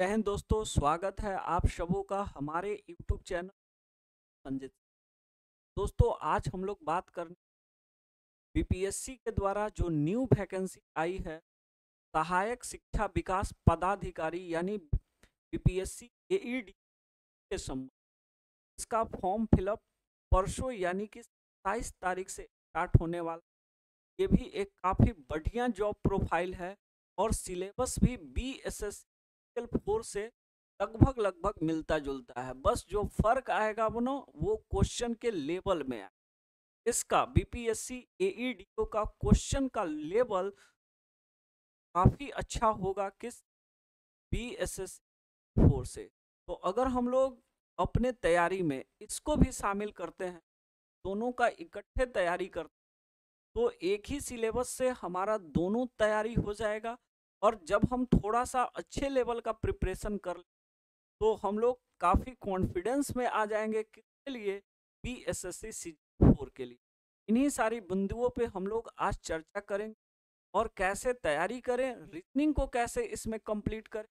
जय हिंद दोस्तों, स्वागत है आप सबों का हमारे YouTube चैनल संजित। दोस्तों, आज हम लोग बात करने बीपीएससी के द्वारा जो न्यू वैकेंसी आई है, सहायक शिक्षा विकास पदाधिकारी यानी बीपीएससी एईडी के संबंध। इसका फॉर्म फिलअप परसों यानी कि 27 तारीख से स्टार्ट होने वाला। ये भी एक काफ़ी बढ़िया जॉब प्रोफाइल है और सिलेबस भी BSS 4 से लगभग लगभग मिलता जुलता है। बस जो फर्क आएगा वो क्वेश्चन के लेवल में है। इसका बीपीएससी एईडीओ का क्वेश्चन का लेवल काफ़ी अच्छा होगा किस BSS 4 से। तो अगर हम लोग अपने तैयारी में इसको भी शामिल करते हैं, दोनों का इकट्ठे तैयारी करते हैं, तो एक ही सिलेबस से हमारा दोनों तैयारी हो जाएगा। और जब हम थोड़ा सा अच्छे लेवल का प्रिपरेशन कर लें तो हम लोग काफ़ी कॉन्फिडेंस में आ जाएंगे किसके लिए, BSSC 4 के लिए। इन्हीं सारी बिंदुओं पे हम लोग आज चर्चा करेंगे और कैसे तैयारी करें, रीजनिंग को कैसे इसमें कंप्लीट करें,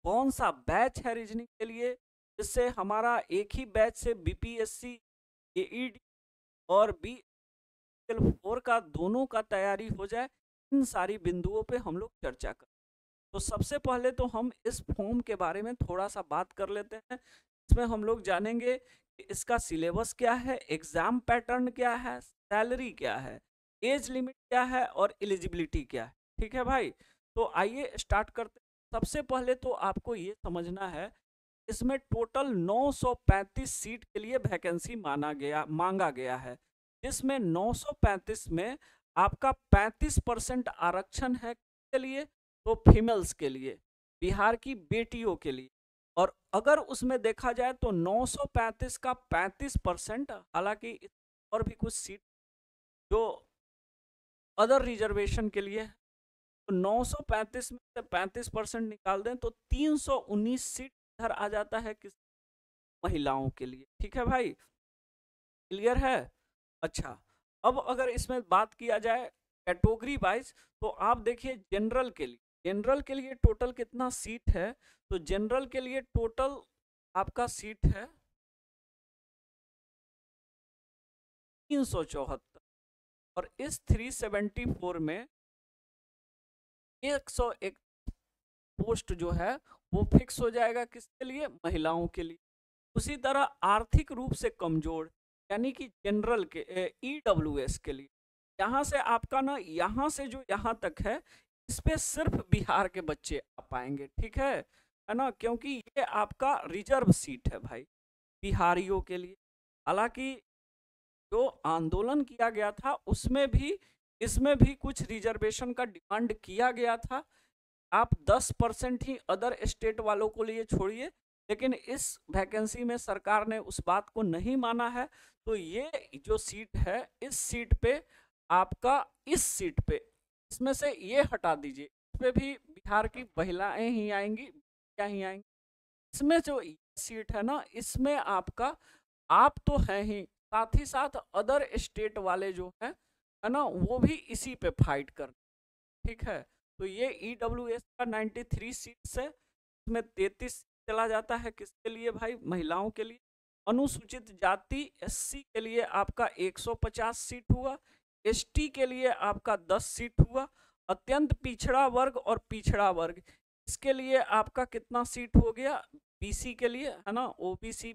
कौन सा बैच है रीजनिंग के लिए जिससे हमारा एक ही बैच से बीपीएससी एईडी और BSS 4 का दोनों का तैयारी हो जाए। इन सारी बिंदुओं पे हम लोग चर्चा करें। तो सबसे पहले तो हम इस फॉर्म के बारे में थोड़ा सा बात कर लेते हैं। इसमें हम लोग जानेंगे कि इसका सिलेबस क्या है, एग्जाम पैटर्न क्या है, सैलरी क्या है, एज लिमिट क्या है और एलिजिबिलिटी क्या है। ठीक है भाई, तो आइए स्टार्ट करते हैं। सबसे पहले तो आपको ये समझना है, इसमें टोटल 935 सीट के लिए वैकेंसी मांगा गया है, जिसमें 935 में आपका 35% आरक्षण है के लिए, तो फीमेल्स के लिए, बिहार की बेटियों के लिए। और अगर उसमें देखा जाए तो 935 का 35%, हालांकि और भी कुछ सीट जो अदर रिजर्वेशन के लिए, तो 935 में से 35% निकाल दें तो 319 सीट इधर आ जाता है किस, महिलाओं के लिए। ठीक है भाई, क्लियर है। अच्छा, अब अगर इसमें बात किया जाए कैटेगरी वाइज, तो आप देखिए जनरल के लिए टोटल कितना सीट है। तो जनरल के लिए टोटल आपका सीट है 374। और इस 374 में 101 पोस्ट जो है वो फिक्स हो जाएगा किसके लिए, महिलाओं के लिए। उसी तरह आर्थिक रूप से कमजोर यानी कि जनरल के EWS के लिए, यहाँ से आपका ना, यहाँ से जो यहाँ तक है, इस पे सिर्फ बिहार के बच्चे आ पाएंगे। ठीक है ना, क्योंकि ये आपका रिजर्व सीट है भाई बिहारियों के लिए। हालांकि जो आंदोलन किया गया था उसमें भी इसमें भी कुछ रिजर्वेशन का डिमांड किया गया था। आप 10% ही अदर स्टेट वालों को लिए छोड़िए, लेकिन इस वैकेंसी में सरकार ने उस बात को नहीं माना है। तो ये जो सीट है, इस सीट पे आपका, इस सीट पे इसमें से ये हटा दीजिए, इस पे भी बिहार की महिलाएं ही आएंगी, क्या ही आएंगी। इसमें जो सीट है ना, इसमें आपका, आप तो हैं ही, साथ ही साथ अदर स्टेट वाले जो है ना, वो भी इसी पे फाइट कर। ठीक है, तो ये EWS का 93 सीट्स है, इसमें 33 चला जाता है किसके लिए भाई, महिलाओं के लिए। अनुसूचित जाति SC के लिए आपका 150 सीट हुआ, ST के लिए आपका 10 सीट हुआ, अत्यंत पिछड़ा वर्ग और पिछड़ा वर्ग, इसके लिए आपका कितना सीट हो गया, BC के लिए है ना, OBC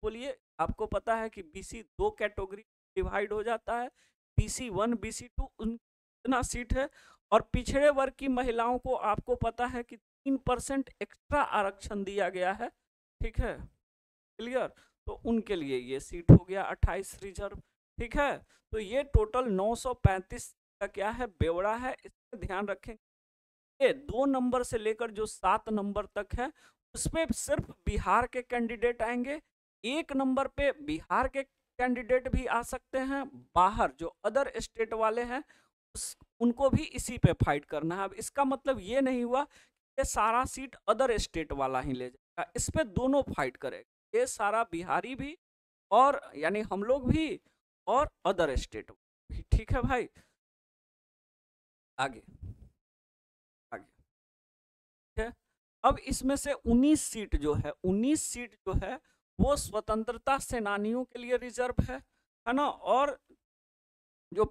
बोलिए। आपको पता है कि BC 2 कैटेगरी डिवाइड हो जाता है, BC 1 BC 2, उतना सीट है। और पिछड़े वर्ग की महिलाओं को आपको पता है कि 3% एक्स्ट्रा आरक्षण दिया गया है। ठीक है, क्लियर। तो उनके लिए ये सीट हो गया 28 रिजर्व। ठीक है, तो ये टोटल 935 का क्या है, ब्यौरा है, इसमें ध्यान रखें। ये 2 नंबर से लेकर जो 7 नंबर तक है, उसमें सिर्फ बिहार के कैंडिडेट आएंगे। 1 नंबर पे बिहार के कैंडिडेट भी आ सकते हैं, बाहर जो अदर स्टेट वाले हैं उनको भी इसी पे फाइट करना है। अब इसका मतलब ये नहीं हुआ कि सारा सीट अदर स्टेट वाला ही ले जाएगा, इस पे दोनों फाइट करेगा, ये सारा बिहारी भी और यानी हम लोग भी और अदर स्टेट भी। ठीक है भाई, आगे आगे, ठीक है। अब इसमें से 19 सीट जो है, 19 सीट जो है वो स्वतंत्रता सेनानियों के लिए रिजर्व है ना। और जो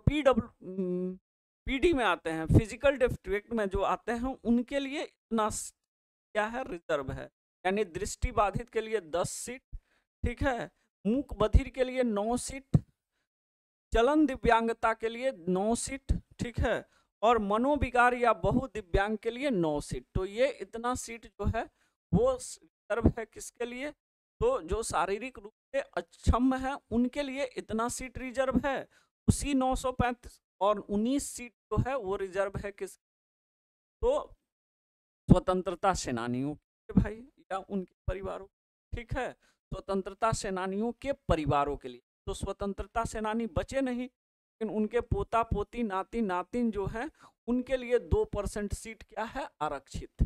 पीडी में आते हैं, फिजिकल डिस्ट्रिक्ट में जो आते हैं, उनके लिए इतना क्या है, रिजर्व है। यानी दृष्टि बाधित के लिए 10 सीट, ठीक है, मूक बधिर के लिए 9 सीट, चलन दिव्यांगता के लिए 9 सीट, ठीक है, और मनोविकार या बहुदिव्यांग के लिए 9 सीट। तो ये इतना सीट जो है वो रिजर्व है किसके लिए, तो जो शारीरिक रूप से अक्षम है उनके लिए इतना सीट रिजर्व है। उसी 935 और 19 सीट जो है वो रिजर्व है किस, तो स्वतंत्रता सेनानियों के भाई या उनके परिवारों, ठीक है, स्वतंत्रता सेनानियों के परिवारों के लिए। तो स्वतंत्रता सेनानी बचे नहीं, लेकिन उनके पोता पोती नाती नातिन जो है उनके लिए 2% सीट क्या है, आरक्षित,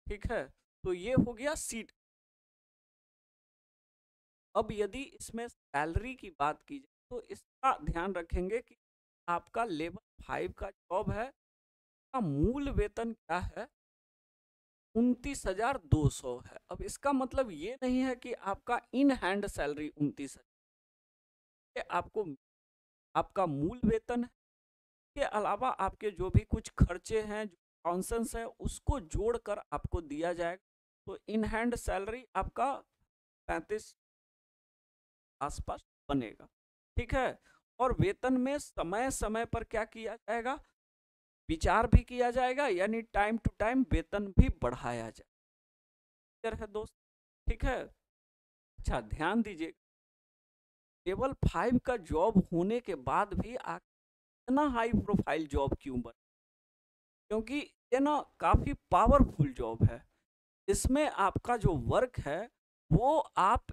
ठीक है। तो ये हो गया सीट। अब यदि इसमें सैलरी की बात की जाए तो इसका ध्यान रखेंगे कि आपका लेवल 5 का जॉब है, का मूल वेतन क्या है, 29,200 है। अब इसका मतलब ये नहीं है कि आपका इन हैंड सैलरी 29,000, आपको आपका मूल वेतन है, के अलावा आपके जो भी कुछ खर्चे हैं, जो कॉन्सेंस है, उसको जोड़कर आपको दिया जाएगा। तो इन हैंड सैलरी आपका 35 आसपास बनेगा, ठीक है। और वेतन में समय समय पर क्या किया जाएगा, विचार भी किया जाएगा, यानी टाइम टू टाइम वेतन भी बढ़ाया जाए है दोस्त, ठीक है। अच्छा ध्यान दीजिए, लेवल 5 का जॉब होने के बाद भी इतना हाई प्रोफाइल जॉब क्यों बना, क्योंकि ये ना काफी पावरफुल जॉब है। इसमें आपका जो वर्क है वो आप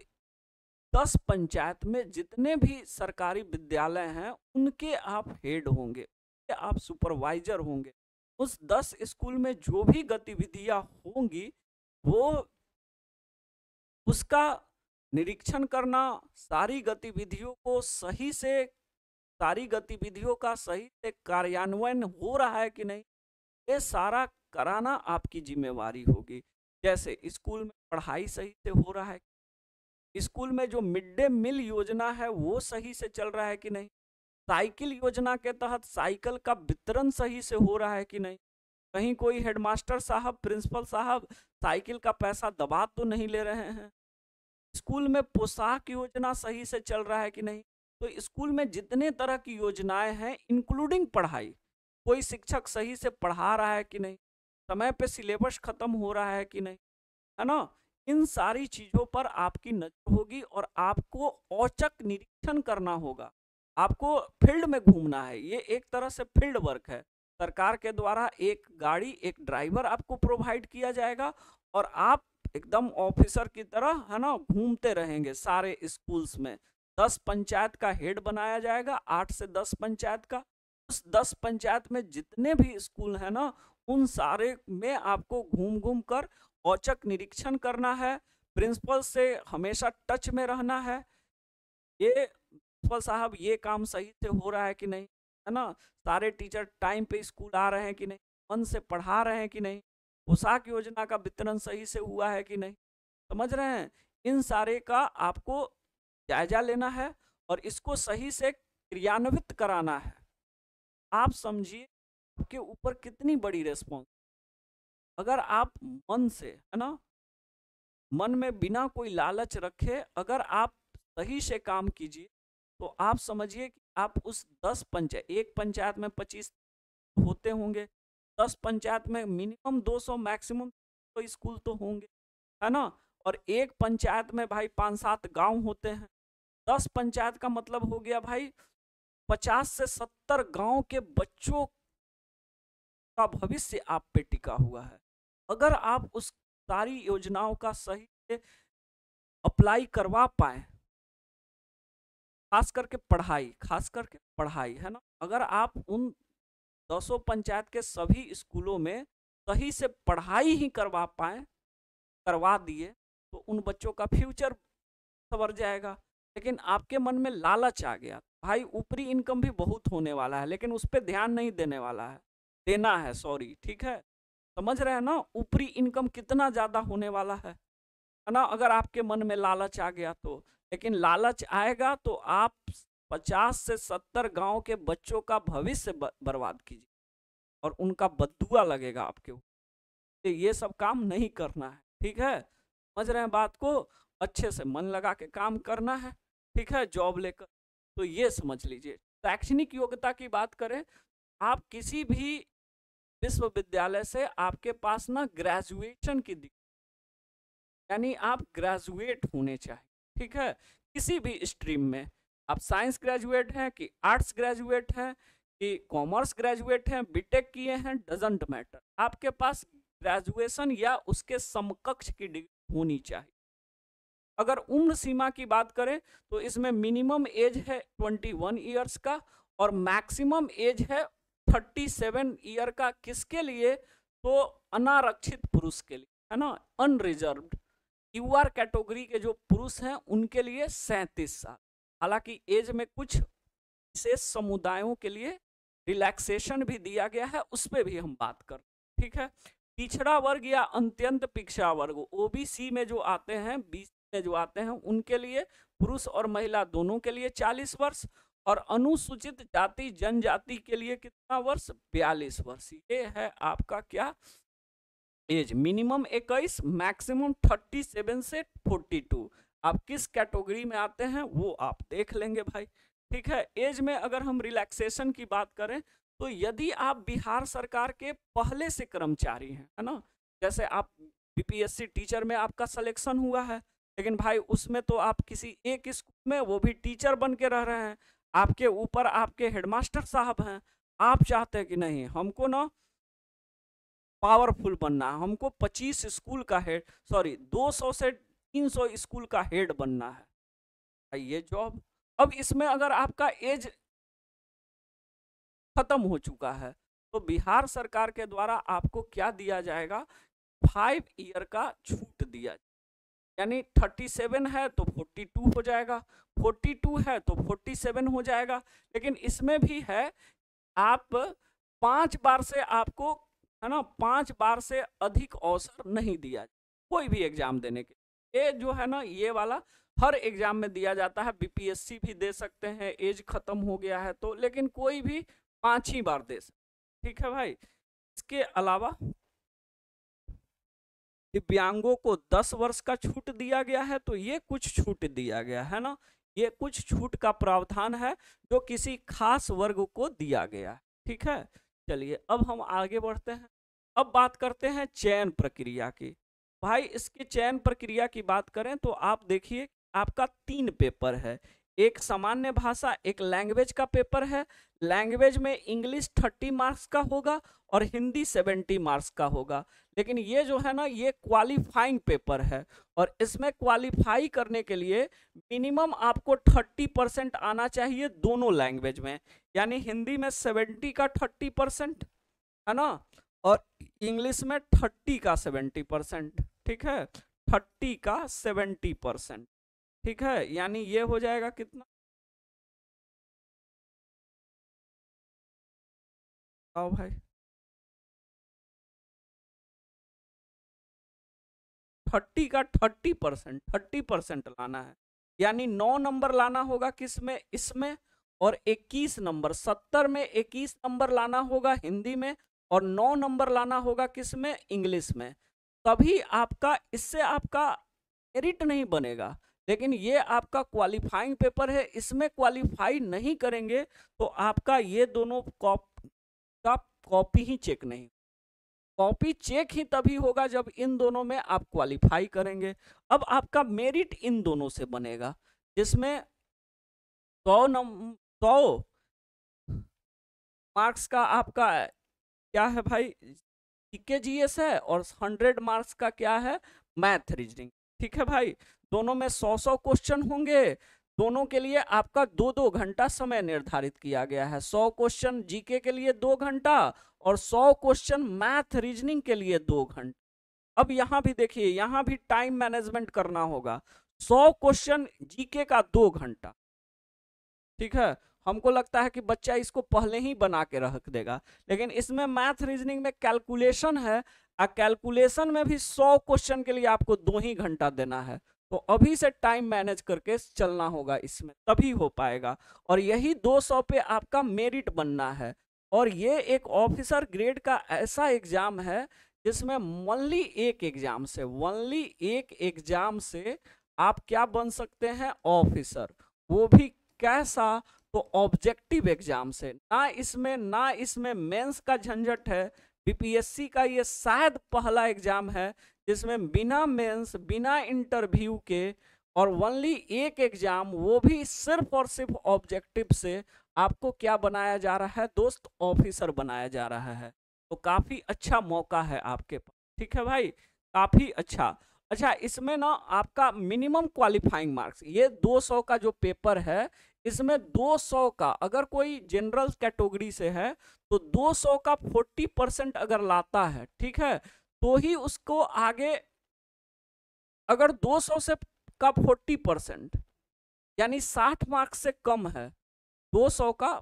10 पंचायत में जितने भी सरकारी विद्यालय हैं उनके आप हेड होंगे, आप सुपरवाइजर होंगे। उस 10 स्कूल में जो भी गतिविधियां होंगी वो उसका निरीक्षण करना, सारी गतिविधियों को सही से, सारी गतिविधियों का सही से कार्यान्वयन हो रहा है कि नहीं, ये सारा कराना आपकी जिम्मेवारी होगी। जैसे स्कूल में पढ़ाई सही से हो रहा है, स्कूल में जो मिड डे मील योजना है वो सही से चल रहा है कि नहीं, साइकिल योजना के तहत साइकिल का वितरण सही से हो रहा है कि नहीं, कहीं कोई हेडमास्टर साहब, प्रिंसिपल साहब साइकिल का पैसा दबा तो नहीं ले रहे हैं, स्कूल में पोशाक योजना सही से चल रहा है कि नहीं। तो स्कूल में जितने तरह की योजनाएं हैं इंक्लूडिंग पढ़ाई, कोई शिक्षक सही से पढ़ा रहा है कि नहीं, समय पे सिलेबस खत्म हो रहा है कि नहीं, है ना। इन सारी चीजों पर आपकी नजर होगी और आपको औचक निरीक्षण करना होगा, आपको फील्ड में घूमना है। ये एक तरह से फील्ड वर्क है। सरकार के द्वारा एक गाड़ी, एक ड्राइवर आपको प्रोवाइड किया जाएगा और आप एकदम ऑफिसर की तरह, है ना, घूमते रहेंगे सारे स्कूल्स में। 10 पंचायत का हेड बनाया जाएगा, 8 से 10 पंचायत का। उस 10 पंचायत में जितने भी स्कूल है ना, उन सारे में आपको घूम घूम कर औचक निरीक्षण करना है, प्रिंसिपल से हमेशा टच में रहना है, ये प्रिंसिपल साहब ये काम सही से हो रहा है कि नहीं, है ना, सारे टीचर टाइम पे स्कूल आ रहे हैं कि नहीं, मन से पढ़ा रहे हैं कि नहीं, पोशाक योजना का वितरण सही से हुआ है कि नहीं, समझ रहे हैं। इन सारे का आपको जायजा लेना है और इसको सही से क्रियान्वित कराना है। आप समझिए आपके ऊपर कितनी बड़ी रिस्पॉन्स, अगर आप मन से, है ना, मन में बिना कोई लालच रखे अगर आप सही से काम कीजिए तो आप समझिए कि आप उस 10 पंचायत, एक पंचायत में 25 होते होंगे, 10 पंचायत में मिनिमम 200 मैक्सिमम तो स्कूल तो होंगे, है ना। और एक पंचायत में भाई 5-7 गांव होते हैं, 10 पंचायत का मतलब हो गया भाई 50 से 70 गांव के बच्चों का भविष्य आप पे टिका हुआ है। अगर आप उस सारी योजनाओं का सही से अप्लाई करवा पाए, खास करके पढ़ाई, है ना, अगर आप उन 200 पंचायत के सभी स्कूलों में सही से पढ़ाई ही करवा दिए तो उन बच्चों का फ्यूचर संवर जाएगा। लेकिन आपके मन में लालच आ गया, भाई ऊपरी इनकम भी बहुत होने वाला है लेकिन उस पर ध्यान नहीं देने वाला है, देना है, सॉरी, ठीक है। समझ रहे हैं ना, ऊपरी इनकम कितना ज्यादा होने वाला है ना, अगर आपके मन में लालच आ गया तो। लेकिन लालच आएगा तो आप 50 से 70 गांव के बच्चों का भविष्य बर्बाद कीजिए और उनका बदुआ लगेगा आपके ऊपर। तो ये सब काम नहीं करना है, ठीक है, समझ रहे हैं बात को, अच्छे से मन लगा के काम करना है, ठीक है, जॉब लेकर। तो ये समझ लीजिए। शैक्षणिक योग्यता की बात करें, आप किसी भी विश्वविद्यालय से आपके पास ना ग्रेजुएशन की यानी आप ग्रेजुएट होने चाहिए, ठीक है, किसी भी स्ट्रीम में। आप साइंस ग्रेजुएट हैं कि आर्ट्स ग्रेजुएट हैं कि कॉमर्स ग्रेजुएट हैं, बीटेक किए हैं, डजंट मैटर, आपके पास ग्रेजुएशन या उसके समकक्ष की डिग्री होनी चाहिए। अगर उम्र सीमा की बात करें तो इसमें मिनिमम एज है 21 ईयर्स का और मैक्सिमम एज है 37 ईयर का। किसके लिए? तो अनारक्षित पुरुष के लिए, है ना, अनरिजर्व्ड। यूआर कैटेगरी के जो पुरुष हैं उनके लिए 37 साल। हालांकि एज में कुछ विशेष समुदायों के लिए रिलैक्सेशन भी दिया गया है, उस पर भी हम बात कर, ठीक है। पिछड़ा वर्ग या अत्यंत पिछड़ा वर्ग ओबीसी में जो आते हैं, बीसी में जो आते हैं, उनके लिए पुरुष और महिला दोनों के लिए 40 वर्ष और अनुसूचित जाति जनजाति के लिए कितना वर्ष? 42 वर्ष। ये है आपका क्या एज, मिनिमम 21, मैक्सिमम 37 से 42। आप किस कैटेगरी में आते हैं वो आप देख लेंगे भाई, ठीक है। एज में अगर हम रिलैक्सेशन की बात करें तो यदि आप बिहार सरकार के पहले से कर्मचारी हैं, है ना, जैसे आप बीपीएससी टीचर में आपका सिलेक्शन हुआ है, लेकिन भाई उसमें तो आप किसी एक स्कूल में वो भी टीचर बन के रह रहे हैं, आपके ऊपर आपके हेडमास्टर साहब हैं, आप चाहते हैं कि नहीं हमको ना पावरफुल बनना है, हमको 25 स्कूल का हेड, सॉरी 200 से 300 स्कूल का हेड बनना है, ये जॉब। अब इसमें अगर आपका एज खत्म हो चुका है तो बिहार सरकार के द्वारा आपको क्या दिया जाएगा? 5 ईयर का छूट दिया, यानी 37 है तो 42 हो जाएगा, 42 है तो 47 हो जाएगा। लेकिन इसमें भी है आप 5 बार से आपको, है ना, 5 बार से अधिक अवसर नहीं दिया कोई भी एग्जाम देने के। ये जो है ना, ये वाला हर एग्जाम में दिया जाता है, बीपीएससी भी दे सकते हैं, एज खत्म हो गया है तो, लेकिन कोई भी 5 ही बार दे सकते, ठीक है भाई। इसके अलावा दिव्यांगों को 10 वर्ष का छूट दिया गया है, तो ये कुछ छूट दिया गया है ना, ये कुछ छूट का प्रावधान है जो किसी खास वर्ग को दिया गया है, ठीक है। चलिए अब हम आगे बढ़ते हैं, अब बात करते हैं चयन प्रक्रिया की। भाई इसकी चयन प्रक्रिया की बात करें तो आप देखिए आपका 3 पेपर है, एक सामान्य भाषा, एक लैंग्वेज का पेपर है। लैंग्वेज में इंग्लिश 30 मार्क्स का होगा और हिंदी 70 मार्क्स का होगा। लेकिन ये जो है ना, ये क्वालिफाइंग पेपर है और इसमें क्वालिफाई करने के लिए मिनिमम आपको 30% आना चाहिए दोनों लैंग्वेज में, यानी हिंदी में 70 का 30%, है ना, और इंग्लिश में 30 का 70%, ठीक है, 30 का 70%, ठीक है, यानी ये हो जाएगा कितना? आओ भाई, 30 का 30% लाना है, यानी 9 नंबर लाना होगा किसमें? इसमें, और 21 नंबर, 70 में 21 नंबर लाना होगा हिंदी में और 9 नंबर लाना होगा किसमें? इंग्लिश में। तभी आपका, इससे आपका मेरिट नहीं बनेगा, लेकिन ये आपका क्वालिफाइंग पेपर है, इसमें क्वालिफाई नहीं करेंगे तो आपका ये दोनों कॉपी ही चेक नहीं, कॉपी चेक ही तभी होगा जब इन दोनों में आप क्वालिफाई करेंगे। अब आपका मेरिट इन दोनों से बनेगा, जिसमें 100 मार्क्स का आपका क्या है भाई? जीके जीएस है और 100 मार्क्स का क्या है? मैथ रीजनिंग, ठीक है भाई। दोनों में 100 क्वेश्चन होंगे, दोनों के लिए आपका 2-2 घंटा समय निर्धारित किया गया है। 100 क्वेश्चन जीके के लिए 2 घंटा और 100 क्वेश्चन मैथ रीजनिंग के लिए 2 घंटा। अब यहाँ भी देखिए, यहाँ भी टाइम मैनेजमेंट करना होगा। 100 क्वेश्चन जीके का 2 घंटा, ठीक है। हमको लगता है कि बच्चा इसको पहले ही बना के रख देगा, लेकिन इसमें मैथ रीजनिंग में कैलकुलेशन है, कैलकुलेशन में भी 100 क्वेश्चन के लिए आपको 2 ही घंटा देना है। तो अभी से टाइम मैनेज करके चलना होगा, इसमें तभी हो पाएगा। और यही 200 पे आपका मेरिट बनना है। और ये एक ऑफिसर ग्रेड का ऐसा एग्जाम है जिसमें ओनली एक एग्जाम से आप क्या बन सकते हैं, ऑफिसर। वो भी कैसा, तो ऑब्जेक्टिव एग्जाम से। ना इसमें मेंस का झंझट है। बीपीएससी का ये शायद पहला एग्जाम है जिसमें बिना मेंस, बिना इंटरव्यू के, और ओनली एक एग्जाम, वो भी सिर्फ और सिर्फ ऑब्जेक्टिव से आपको क्या बनाया जा रहा है दोस्त, ऑफिसर बनाया जा रहा है। तो काफी अच्छा मौका है आपके पास, ठीक है भाई, काफी अच्छा। अच्छा, इसमें ना आपका मिनिमम क्वालिफाइंग मार्क्स, ये 200 का जो पेपर है, इसमें 200 का अगर कोई जनरल कैटेगरी से है तो 200 का 40% अगर लाता है, ठीक है, तो ही उसको आगे, अगर 200 से का 40% यानी 60 मार्क्स से कम है, 200 का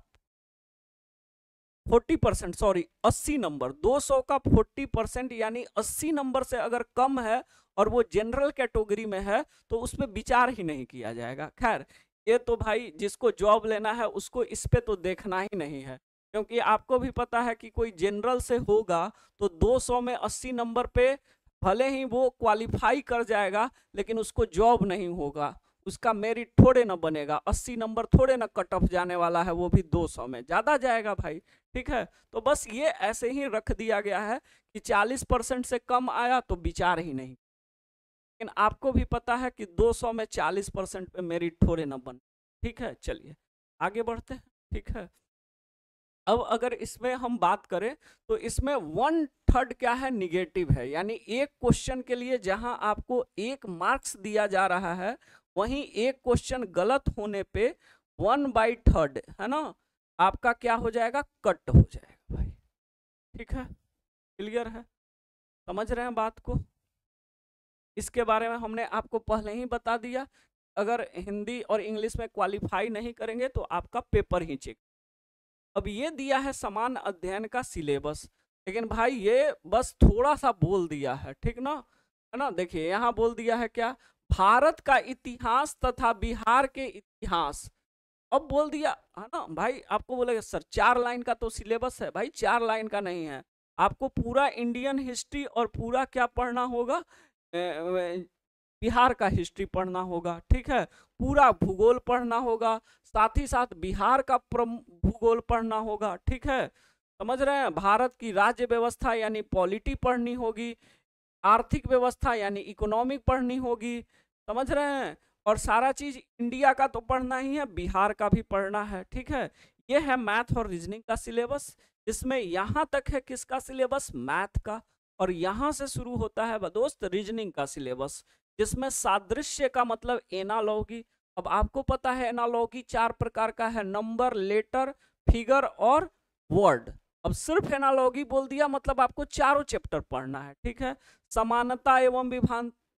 40%, सॉरी 80 नंबर, 200 का 40% यानी 80 नंबर से अगर कम है और वो जनरल कैटेगरी में है तो उस पर विचार ही नहीं किया जाएगा। खैर, ये तो भाई जिसको जॉब लेना है उसको इस पे तो देखना ही नहीं है, क्योंकि आपको भी पता है कि कोई जनरल से होगा तो 200 में 80 नंबर पे भले ही वो क्वालिफाई कर जाएगा लेकिन उसको जॉब नहीं होगा, उसका मेरिट थोड़े ना बनेगा, 80 नंबर थोड़े ना कट ऑफ जाने वाला है, वो भी 200 में ज़्यादा जाएगा भाई, ठीक है। तो बस ये ऐसे ही रख दिया गया है कि 40% से कम आया तो विचार ही नहीं, लेकिन आपको भी पता है कि 200 में 40% पे मेरिट थोड़े ना बन, ठीक है। चलिए आगे बढ़ते हैं, ठीक है। अब अगर इसमें हम बात करें तो इसमें 1/3 क्या है, निगेटिव है, यानी एक क्वेश्चन के लिए जहां आपको 1 मार्क्स दिया जा रहा है, वहीं एक क्वेश्चन गलत होने पे 1/3 है ना, आपका क्या हो जाएगा, कट हो जाएगा भाई, ठीक है। क्लियर है, समझ रहे हैं बात को। इसके बारे में हमने आपको पहले ही बता दिया, अगर हिंदी और इंग्लिश में क्वालिफाई नहीं करेंगे तो आपका पेपर ही चेक। अब ये दिया है समान अध्ययन का सिलेबस, लेकिन भाई ये बस थोड़ा सा बोल दिया है, ठीक ना, है ना। देखिए यहाँ बोल दिया है क्या, भारत का इतिहास तथा बिहार के इतिहास। अब बोल दिया है ना भाई, आपको बोलेगा सर 4 लाइन का तो सिलेबस है, भाई 4 लाइन का नहीं है, आपको पूरा इंडियन हिस्ट्री और पूरा क्या पढ़ना होगा, बिहार का हिस्ट्री पढ़ना होगा, ठीक है, पूरा भूगोल पढ़ना होगा, साथ ही साथ बिहार का भूगोल पढ़ना होगा, ठीक है, समझ रहे हैं। भारत की राज्य व्यवस्था यानी पॉलिटी पढ़नी होगी, आर्थिक व्यवस्था यानी इकोनॉमिक पढ़नी होगी, समझ रहे हैं। और सारा चीज इंडिया का तो पढ़ना ही है, बिहार का भी पढ़ना है, ठीक है। ये है मैथ और रीजनिंग का सिलेबस, जिसमें यहाँ तक है किसका सिलेबस, मैथ का, और यहाँ से शुरू होता है दोस्त रीजनिंग का सिलेबस, जिसमें सादृश्य का मतलब एनालॉगी। अब आपको पता है एनालॉगी 4 प्रकार का है, नंबर, लेटर, फिगर और वर्ड। अब सिर्फ एनालॉगी बोल दिया मतलब आपको चारों चैप्टर पढ़ना है, ठीक है। समानता एवं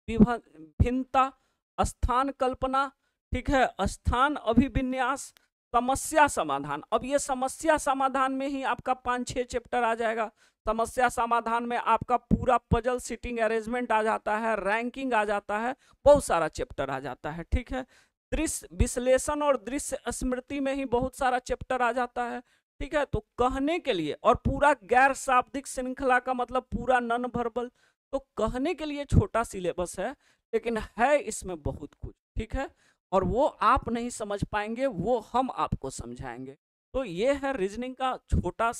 भिन्नता, स्थान कल्पना, ठीक है, स्थान अभिविन्यास, समस्या समाधान। अब ये समस्या समाधान में ही आपका 5-6 चैप्टर आ जाएगा। समस्या समाधान में आपका पूरा पजल सिटिंग अरेंजमेंट आ जाता है, रैंकिंग आ जाता है, बहुत सारा चैप्टर आ जाता है, ठीक है। दृश्य विश्लेषण और दृश्य स्मृति में ही बहुत सारा चैप्टर आ जाता है, ठीक है। तो कहने के लिए, और पूरा गैर शाब्दिक श्रृंखला का मतलब पूरा नॉन वर्बल, तो कहने के लिए छोटा सिलेबस है लेकिन है इसमें बहुत कुछ, ठीक है। और वो आप नहीं समझ पाएंगे, वो हम आपको समझाएंगे। तो ये है रीजनिंग का छोटा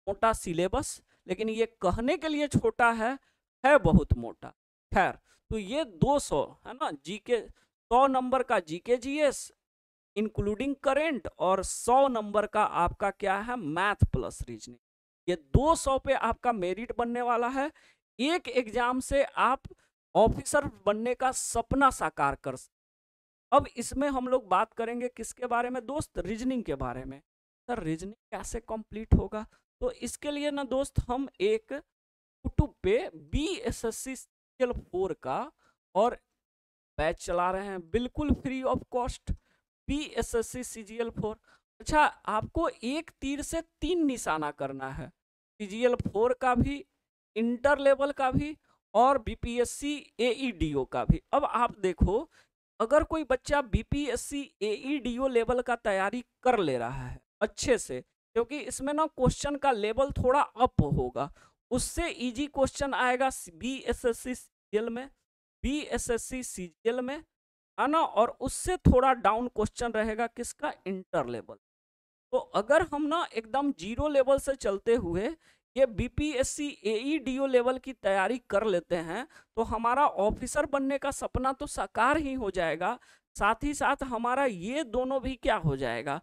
मोटा सिलेबस, लेकिन ये कहने के लिए छोटा है बहुत मोटा। खैर, तो ये 200 है ना जीके, 100 नंबर का जीके जीएस इंक्लूडिंग करेंट, और 100 नंबर का आपका क्या है, मैथ प्लस रीजनिंग। ये 200 पे आपका मेरिट बनने वाला है। एक एग्जाम से आप ऑफिसर बनने का सपना साकार कर सकते। अब इसमें हम लोग बात करेंगे किसके बारे में दोस्त, रीजनिंग के बारे में। सर रीजनिंग कैसे कंप्लीट होगा, तो इसके लिए ना दोस्त हम एक यूट्यूब पे BSSC CGL 4 का और बैच चला रहे हैं, बिल्कुल free of cost, BSSC CGL 4। अच्छा, आपको एक तीर से 3 निशाना करना है, CGL 4 का भी इंटर लेवल का भी और बीपीएससी एईडीओ का भी। अब आप देखो, अगर कोई बच्चा बीपीएससी एईडीओ लेवल का तैयारी कर ले रहा है अच्छे से, क्योंकि इसमें ना क्वेश्चन का लेवल थोड़ा अप होगा, उससे इजी क्वेश्चन आएगा बीएसएससी सीजीएल में, बीएसएससी सीजीएल में, है ना, और उससे थोड़ा डाउन क्वेश्चन रहेगा किसका, इंटर लेवल। तो अगर हम ना एकदम जीरो लेवल से चलते हुए ये बीपीएससी एईडीओ लेवल की तैयारी कर लेते हैं तो हमारा ऑफिसर बनने का सपना तो साकार ही हो जाएगा, साथ ही साथ हमारा ये दोनों भी क्या हो जाएगा,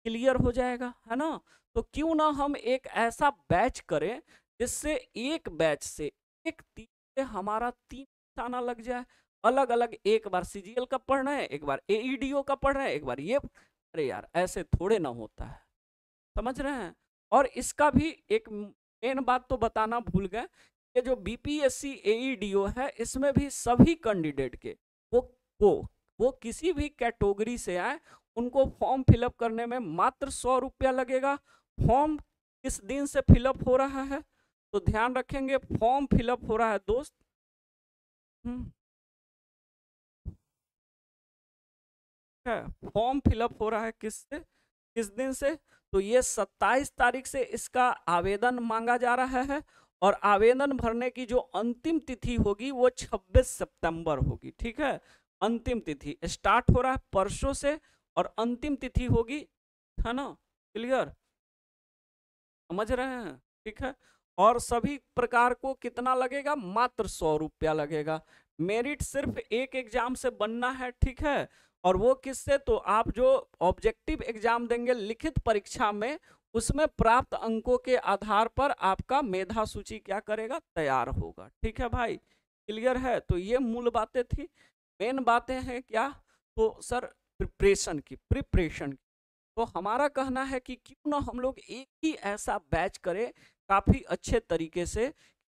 क्लियर हो जाएगा, है ना। तो क्यों ना हम एक ऐसा बैच करें जिससे एक बैच से एक तीर से हमारा 3 निशाना लग जाए, अलग अलग, एक बार सीजीएल का पढ़ना है, एक बार एईडीओ का पढ़ना है, एक बार ये। अरे यार ऐसे थोड़े ना होता है, समझ रहे हैं। और इसका भी एक मेन बात तो बताना भूल गए कि जो बीपीएससी एईडीओ है इसमें भी सभी कैंडिडेट के वो किसी भी कैटेगरी से आए, उनको फॉर्म फिलअप करने में मात्र 100 रुपया लगेगा। फॉर्म किस दिन से फिलअप हो रहा है, तो ध्यान रखेंगे, फॉर्म फिलअप हो रहा है दोस्त फॉर्म फिलअप हो रहा है किससे, किस दिन से, तो ये 27 तारीख से इसका आवेदन मांगा जा रहा है और आवेदन भरने की जो अंतिम तिथि होगी वो 26 सितंबर होगी, ठीक है। अंतिम तिथि स्टार्ट हो रहा है परसों से और अंतिम तिथि होगी, है ना, क्लियर, समझ रहे हैं, ठीक है। और सभी प्रकार को कितना लगेगा, मात्र 100 रुपया लगेगा। मेरिट सिर्फ एक एग्जाम से बनना है, ठीक है, और वो किससे, तो आप जो ऑब्जेक्टिव एग्जाम देंगे लिखित परीक्षा में, उसमें प्राप्त अंकों के आधार पर आपका मेधा सूची क्या करेगा, तैयार होगा, ठीक है भाई, क्लियर है। तो ये मूल बातें थी। मेन बातें हैं क्या, तो सर प्रिपरेशन की। तो हमारा कहना है कि क्यों ना हम लोग एक ही ऐसा बैच करें काफी अच्छे तरीके से,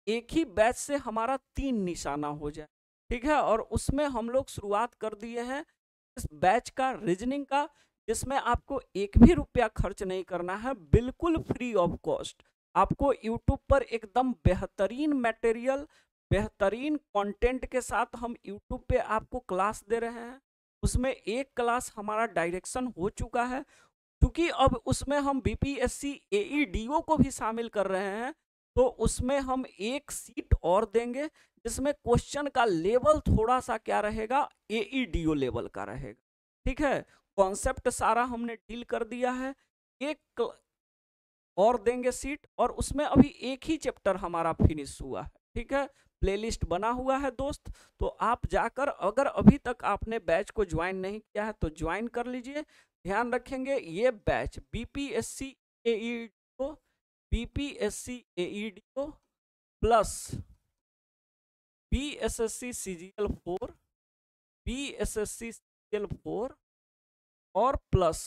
एक ही बैच से हमारा 3 निशाना हो जाए, ठीक है। और उसमें हम लोग शुरुआत कर दिए हैं इस बैच का रीजनिंग का, जिसमें आपको एक भी रुपया खर्च नहीं करना है, बिल्कुल फ्री ऑफ कॉस्ट। आपको यूट्यूब पर एकदम बेहतरीन मटेरियल, बेहतरीन कंटेंट के साथ हम यूट्यूब पे आपको क्लास दे रहे हैं। उसमें एक क्लास हमारा डायरेक्शन हो चुका है, क्योंकि अब उसमें हम बीपीएससी एईडीओ को भी शामिल कर रहे हैं, तो उसमें हम एक सीट और देंगे जिसमें क्वेश्चन का लेवल थोड़ा सा क्या रहेगा, एईडीओ लेवल का रहेगा, ठीक है। कॉन्सेप्ट सारा हमने डील कर दिया है, एक और देंगे सीट, और उसमें अभी एक ही चैप्टर हमारा फिनिश हुआ है, ठीक है। प्लेलिस्ट बना हुआ है दोस्त, तो आप जाकर, अगर अभी तक आपने बैच को ज्वाइन नहीं किया है तो ज्वाइन कर लीजिए। ध्यान रखेंगे ये batch BPSC AEDO, BPSC AEDO plus BSSC CGL 4, BSSC CGL 4 और प्लस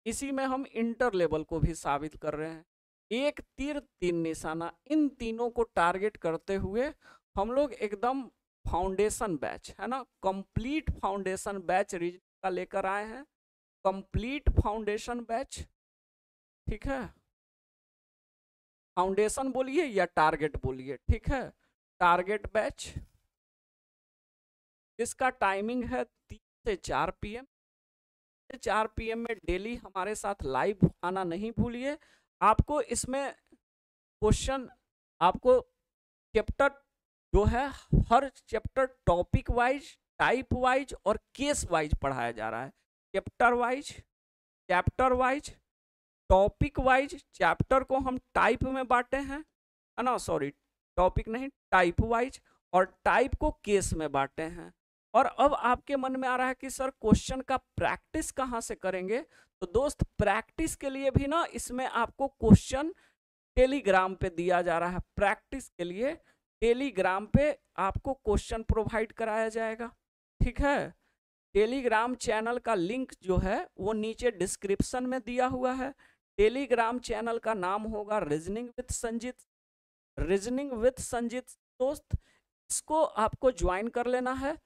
इसी में हम इंटर लेवल को भी साबित कर रहे हैं। एक तीर 3 निशाना, इन तीनों को टारगेट करते हुए हम लोग एकदम फाउंडेशन बैच, है ना, कंप्लीट फाउंडेशन बैच रीजनिंग का लेकर आए हैं। कंप्लीट फाउंडेशन बैच, ठीक है, फाउंडेशन बोलिए या टारगेट बोलिए, ठीक है, टारगेट बैच, इसका टाइमिंग है 3 से 4 PM। 4 PM में डेली हमारे साथ लाइव आना नहीं भूलिए। आपको इसमें क्वेश्चन, आपको चैप्टर जो है, हर chapter topic wise, type wise और केस वाइज पढ़ाया जा रहा है। Chapter wise, topic wise, chapter को हम टाइप में बांटे हैं, है ना, सॉरी टॉपिक नहीं, टाइप वाइज, और टाइप को केस में बांटे हैं। और अब आपके मन में आ रहा है कि सर क्वेश्चन का प्रैक्टिस कहाँ से करेंगे, तो दोस्त प्रैक्टिस के लिए भी ना इसमें आपको क्वेश्चन टेलीग्राम पे दिया जा रहा है। प्रैक्टिस के लिए टेलीग्राम पे आपको क्वेश्चन प्रोवाइड कराया जाएगा, ठीक है। टेलीग्राम चैनल का लिंक जो है वो नीचे डिस्क्रिप्शन में दिया हुआ है। टेलीग्राम चैनल का नाम होगा reasoning with Sanjeet, reasoning with Sanjeet दोस्त, इसको आपको ज्वाइन कर लेना है।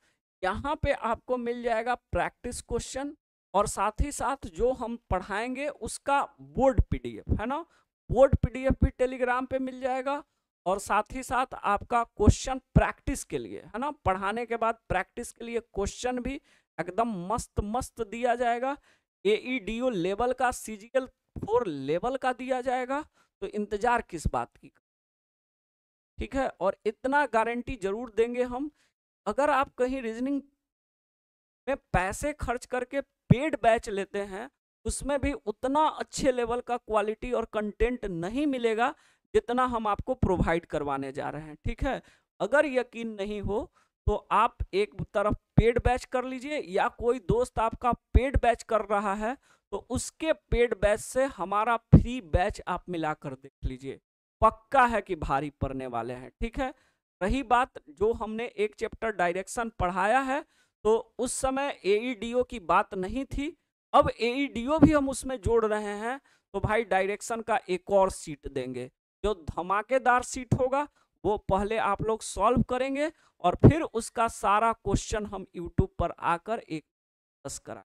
यहाँ पे आपको मिल जाएगा प्रैक्टिस क्वेश्चन और साथ ही साथ जो हम पढ़ाएंगे उसका बोर्ड पीडीएफ, है ना, बोर्ड पीडीएफ भी टेलीग्राम पे मिल जाएगा। और साथ ही साथ आपका क्वेश्चन प्रैक्टिस के लिए, है ना, पढ़ाने के बाद प्रैक्टिस के लिए क्वेश्चन भी एकदम मस्त मस्त दिया जाएगा। AEDO लेवल का, CGL 4 लेवल का दिया जाएगा। तो इंतजार किस बात की, ठीक है। और इतना गारंटी जरूर देंगे हम, अगर आप कहीं रीजनिंग में पैसे खर्च करके पेड बैच लेते हैं, उसमें भी उतना अच्छे लेवल का क्वालिटी और कंटेंट नहीं मिलेगा जितना हम आपको प्रोवाइड करवाने जा रहे हैं, ठीक है। अगर यकीन नहीं हो तो आप एक तरफ पेड बैच कर लीजिए, या कोई दोस्त आपका पेड बैच कर रहा है तो उसके पेड बैच से हमारा फ्री बैच आप मिलाकर देख लीजिए, पक्का है कि भारी पड़ने वाले हैं, ठीक है। रही बात जो हमने एक चैप्टर डायरेक्शन पढ़ाया है, तो उस समय AEDO की बात नहीं थी, अब AEDO भी हम उसमें जोड़ रहे हैं। तो भाई डायरेक्शन का एक और सीट देंगे, जो धमाकेदार सीट होगा वो पहले आप लोग सॉल्व करेंगे, और फिर उसका सारा क्वेश्चन हम यूट्यूब पर आकर एक करा।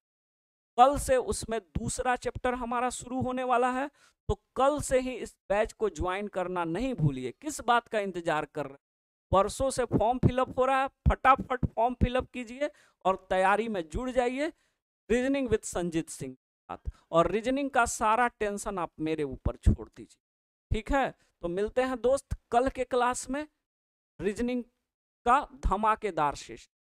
कल से उसमें दूसरा चैप्टर हमारा शुरू होने वाला है, तो कल से ही इस बैच को ज्वाइन करना नहीं भूलिए। किस बात का इंतजार कर रहे हैं, परसों से फॉर्म फिलअप हो रहा है, फटाफट फॉर्म फिलअप कीजिए और तैयारी में जुड़ जाइए रीजनिंग विद संजीत सिंह साथ। और रीजनिंग का सारा टेंशन आप मेरे ऊपर छोड़ दीजिए, ठीक है। तो मिलते हैं दोस्त कल के क्लास में रीजनिंग का धमाकेदार सेशन।